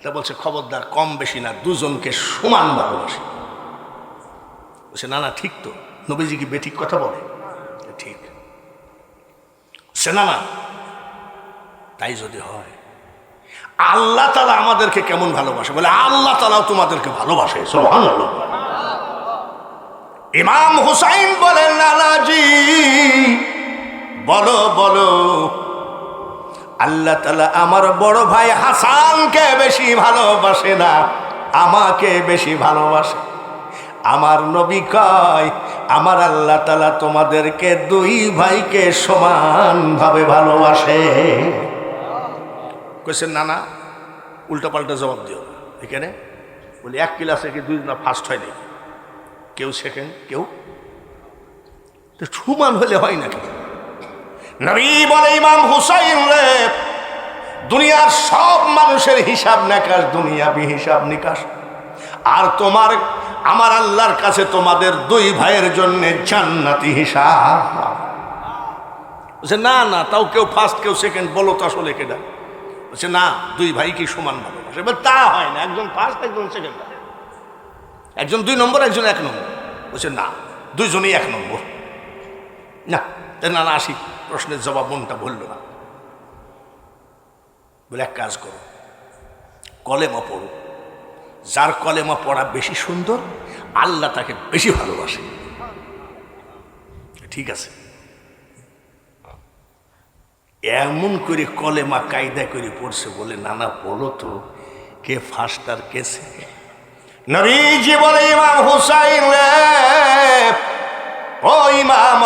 তা বলছে, খবরদার, কম বেশি না, দুজনকে সমান ভালোবাসি। বলছে, না ঠিক তো, নবীজি কি বেঠিক কথা বলে? ঠিক। সে না তাই যদি হয় আল্লাহ তাআলা আমাদেরকে কেমন ভালোবাসে? বলে, আল্লাহ তাআলাও তোমাদেরকে ভালোবাসে। সুবহানাল্লাহ। ইমাম হুসাইন বলেন, নানাজি বলো বলো আল্লাহ তাআলা আমার বড় ভাই হাসানকে বেশি ভালোবাসে না, আমাকে বেশি ভালোবাসে। আমার নবী কয় আমার আল্লাহ তাআলা তোমাদেরকে দুই ভাইকে সমানভাবে ভালোবাসে। কইছেন না না, উল্টাপাল্টা জবাব দিও না। এখানে বলি এক ক্লাসে কি দুইজনা ফার্স্ট হয় নাকি? কেউ সেকেন্ড, কেউ তো সমান হলে হয় নাকি? নবী বলে ইমাম হুসাইন রে, দুনিয়ার সব মানুষের হিসাব নিকাশ দুনিয়াবি হিসাব নিকাশ, আর তোমার আমার আল্লাহর কাছে তোমাদের দুই ভাইয়ের জন্য জান্নাতি হিসাব। বলছে না না, তাও কেউ ফার্স্ট কেউ সেকেন্ড, বলো তো আসলে কেডা? বলছে না, দুই ভাই কি সমান ভালোবাসে? তা হয় না, একজন ফার্স্ট একজন সেকেন্ড, একজন 2 নম্বর একজন 1 নম্বর। বলছে না, দুইজনেই 1 নম্বর। না না না, আসি, প্রশ্নের জবাব মনটা বলল না। বলে এক কাজ করো, কলেমা পড়ো, যার কলেমা পড়া বেশি সুন্দর আল্লাহ তাকে বেশি ভালোবাসে। ঠিক আছে, এমন করে কলেমা কায়দা করে পড়ছে। বলে নানা বলো তো কে ফার্স্ট আর কে সেকেন্ড? নবীজি বলে ইমাম হুসাইন রে, ও ইমাম